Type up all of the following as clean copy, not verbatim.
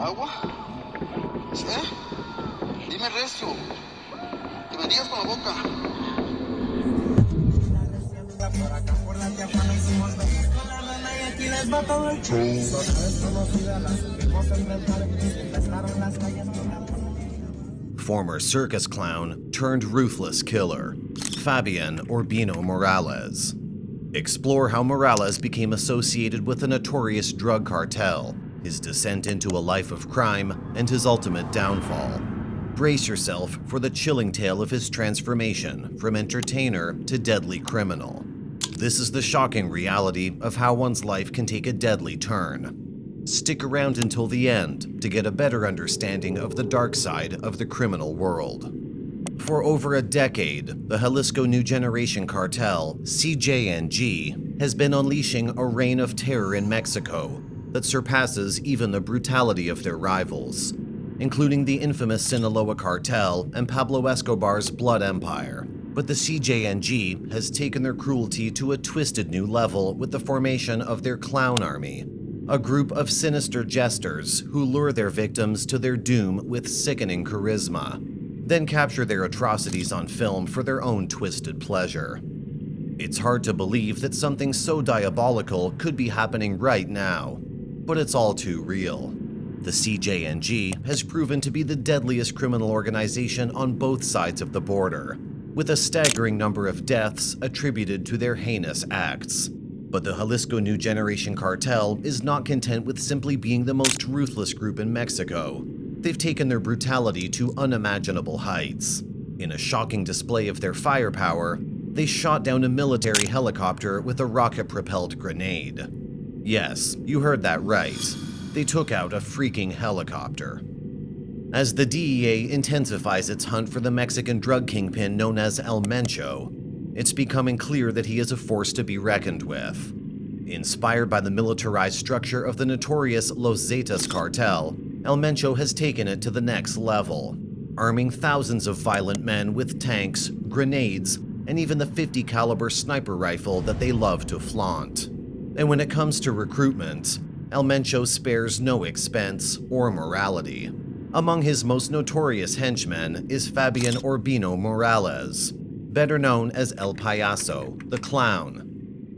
¿Agua? ¿Eh? Dime recio. Que me digas con la boca. Former circus clown turned ruthless killer, Fabian Urbino Morales. Explore how Morales became associated with a notorious drug cartel, his descent into a life of crime, and his ultimate downfall. Brace yourself for the chilling tale of his transformation from entertainer to deadly criminal. This is the shocking reality of how one's life can take a deadly turn. Stick around until the end to get a better understanding of the dark side of the criminal world. For over a decade, the Jalisco New Generation Cartel, CJNG, has been unleashing a reign of terror in Mexico that surpasses even the brutality of their rivals, including the infamous Sinaloa Cartel and Pablo Escobar's Blood Empire. But the CJNG has taken their cruelty to a twisted new level with the formation of their Clown Army, a group of sinister jesters who lure their victims to their doom with sickening charisma, then capture their atrocities on film for their own twisted pleasure. It's hard to believe that something so diabolical could be happening right now, but it's all too real. The CJNG has proven to be the deadliest criminal organization on both sides of the border, with a staggering number of deaths attributed to their heinous acts. But the Jalisco New Generation Cartel is not content with simply being the most ruthless group in Mexico. They've taken their brutality to unimaginable heights. In a shocking display of their firepower, they shot down a military helicopter with a rocket-propelled grenade. Yes, you heard that right. They took out a freaking helicopter. As the DEA intensifies its hunt for the Mexican drug kingpin known as El Mencho, it's becoming clear that he is a force to be reckoned with. Inspired by the militarized structure of the notorious Los Zetas cartel, El Mencho has taken it to the next level, arming thousands of violent men with tanks, grenades, and even the .50 caliber sniper rifle that they love to flaunt. And when it comes to recruitment, El Mencho spares no expense or morality. Among his most notorious henchmen is Fabian Urbino Morales, better known as El Payaso, the Clown.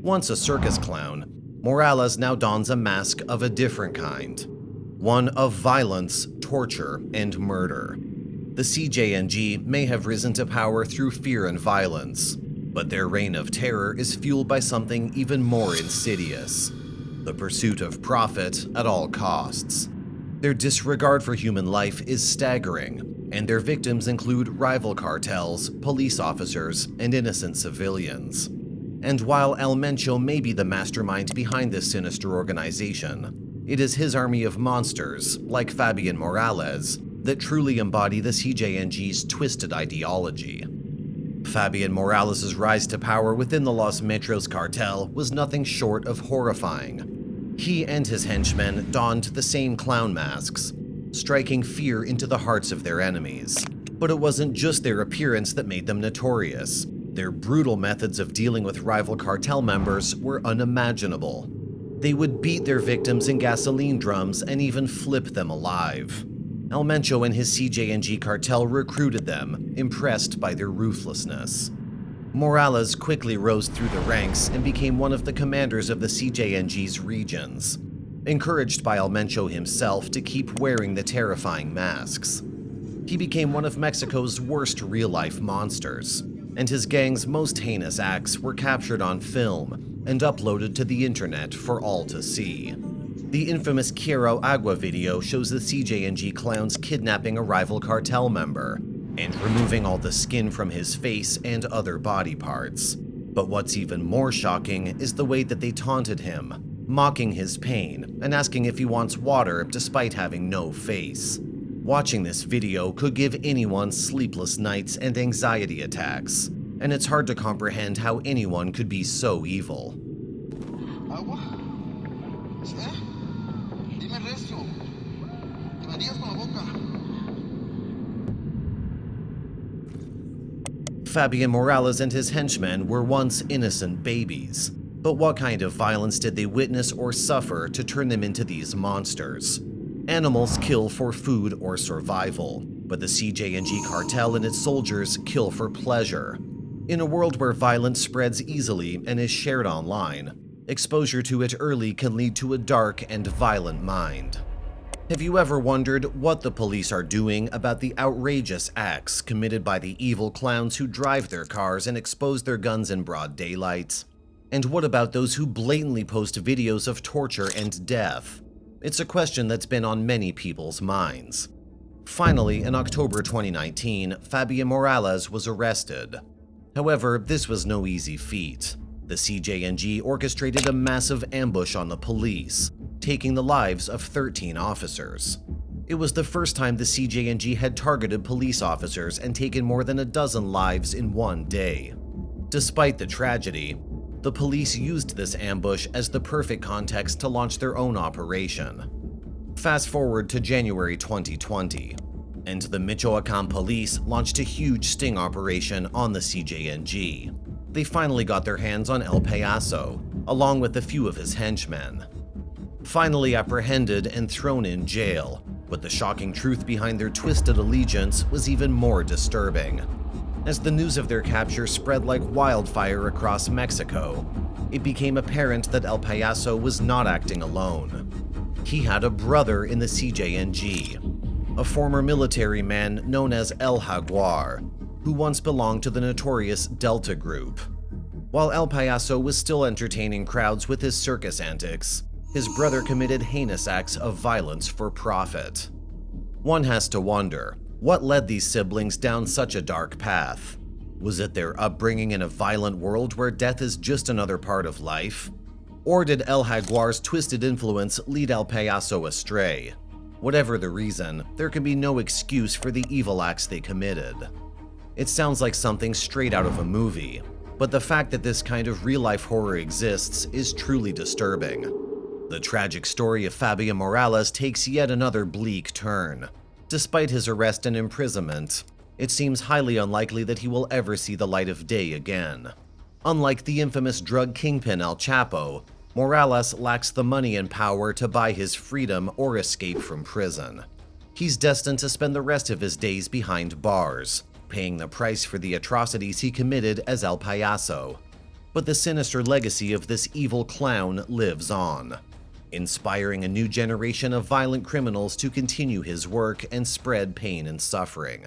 Once a circus clown, Morales now dons a mask of a different kind, one of violence, torture, and murder. The CJNG may have risen to power through fear and violence, but their reign of terror is fueled by something even more insidious: the pursuit of profit at all costs. Their disregard for human life is staggering, and their victims include rival cartels, police officers, and innocent civilians. And while El Mencho may be the mastermind behind this sinister organization, it is his army of monsters, like Fabian Morales, that truly embody the CJNG's twisted ideology. Fabian Morales' rise to power within the Los Metros cartel was nothing short of horrifying. He and his henchmen donned the same clown masks, striking fear into the hearts of their enemies. But it wasn't just their appearance that made them notorious. Their brutal methods of dealing with rival cartel members were unimaginable. They would beat their victims in gasoline drums and even flip them alive. El Mencho and his CJNG cartel recruited them, impressed by their ruthlessness. Morales quickly rose through the ranks and became one of the commanders of the CJNG's regions, encouraged by El Mencho himself to keep wearing the terrifying masks. He became one of Mexico's worst real-life monsters, and his gang's most heinous acts were captured on film and uploaded to the internet for all to see. The infamous Quiero Agua video shows the CJNG clowns kidnapping a rival cartel member and removing all the skin from his face and other body parts. But what's even more shocking is the way that they taunted him, mocking his pain and asking if he wants water despite having no face. Watching this video could give anyone sleepless nights and anxiety attacks, and it's hard to comprehend how anyone could be so evil. ¿Agua? ¿Eh? Dime recio. Que me digas con la boca. Fabian Morales and his henchmen were once innocent babies, but what kind of violence did they witness or suffer to turn them into these monsters? Animals kill for food or survival, but the CJ&G cartel and its soldiers kill for pleasure. In a world where violence spreads easily and is shared online, exposure to it early can lead to a dark and violent mind. Have you ever wondered what the police are doing about the outrageous acts committed by the evil clowns who drive their cars and expose their guns in broad daylight? And what about those who blatantly post videos of torture and death? It's a question that's been on many people's minds. Finally, in October 2019, Fabian Morales was arrested. However, this was no easy feat. The CJ&G orchestrated a massive ambush on the police, taking the lives of 13 officers. It was the first time the CJ&G had targeted police officers and taken more than a dozen lives in one day. Despite the tragedy, the police used this ambush as the perfect context to launch their own operation. Fast forward to January 2020, and the Michoacan police launched a huge sting operation on the CJ&G. They finally got their hands on El Payaso, along with a few of his henchmen. Finally apprehended and thrown in jail, but the shocking truth behind their twisted allegiance was even more disturbing. As the news of their capture spread like wildfire across Mexico, it became apparent that El Payaso was not acting alone. He had a brother in the CJ&G, a former military man known as El Jaguar, who once belonged to the notorious Delta Group. While El Payaso was still entertaining crowds with his circus antics, his brother committed heinous acts of violence for profit. One has to wonder, what led these siblings down such a dark path? Was it their upbringing in a violent world where death is just another part of life? Or did El Jaguar's twisted influence lead El Payaso astray? Whatever the reason, there can be no excuse for the evil acts they committed. It sounds like something straight out of a movie, but the fact that this kind of real-life horror exists is truly disturbing. The tragic story of Fabian Morales takes yet another bleak turn. Despite his arrest and imprisonment, it seems highly unlikely that he will ever see the light of day again. Unlike the infamous drug kingpin El Chapo, Morales lacks the money and power to buy his freedom or escape from prison. He's destined to spend the rest of his days behind bars, paying the price for the atrocities he committed as El Payaso. But the sinister legacy of this evil clown lives on, inspiring a new generation of violent criminals to continue his work and spread pain and suffering.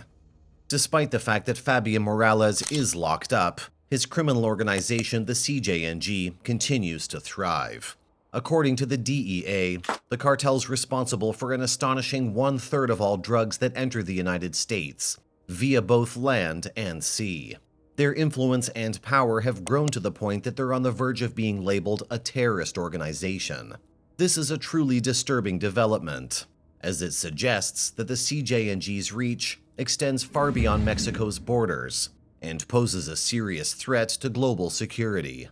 Despite the fact that Fabian Morales is locked up, his criminal organization, the CJ&G, continues to thrive. According to the DEA, the cartel's responsible for an astonishing 1/3 of all drugs that enter the United States, via both land and sea. Their influence and power have grown to the point that they're on the verge of being labeled a terrorist organization. This is a truly disturbing development, as it suggests that the CJ&G's reach extends far beyond Mexico's borders and poses a serious threat to global security.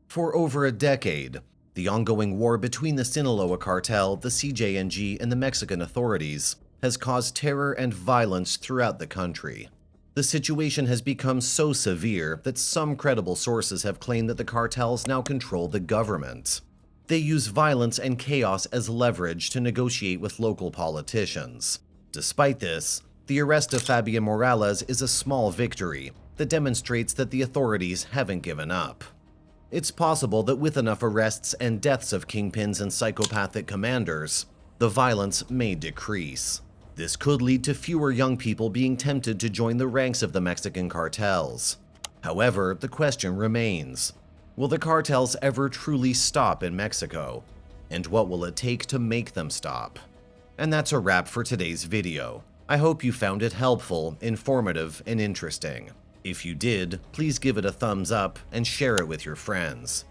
For over a decade, the ongoing war between the Sinaloa cartel, the CJ&G, and the Mexican authorities has caused terror and violence throughout the country. The situation has become so severe that some credible sources have claimed that the cartels now control the government. They use violence and chaos as leverage to negotiate with local politicians. Despite this, the arrest of Fabian Morales is a small victory that demonstrates that the authorities haven't given up. It's possible that with enough arrests and deaths of kingpins and psychopathic commanders, the violence may decrease. This could lead to fewer young people being tempted to join the ranks of the Mexican cartels. However, the question remains, will the cartels ever truly stop in Mexico? And what will it take to make them stop? And that's a wrap for today's video. I hope you found it helpful, informative, and interesting. If you did, please give it a thumbs up and share it with your friends.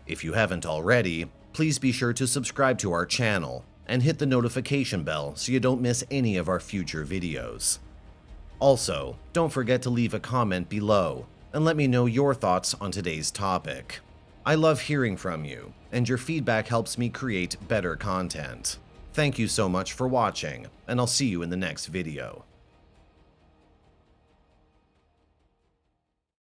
If you haven't already, please be sure to subscribe to our channel and hit the notification bell so you don't miss any of our future videos. Also, don't forget to leave a comment below and let me know your thoughts on today's topic. I love hearing from you, and your feedback helps me create better content. Thank you so much for watching, and I'll see you in the next video.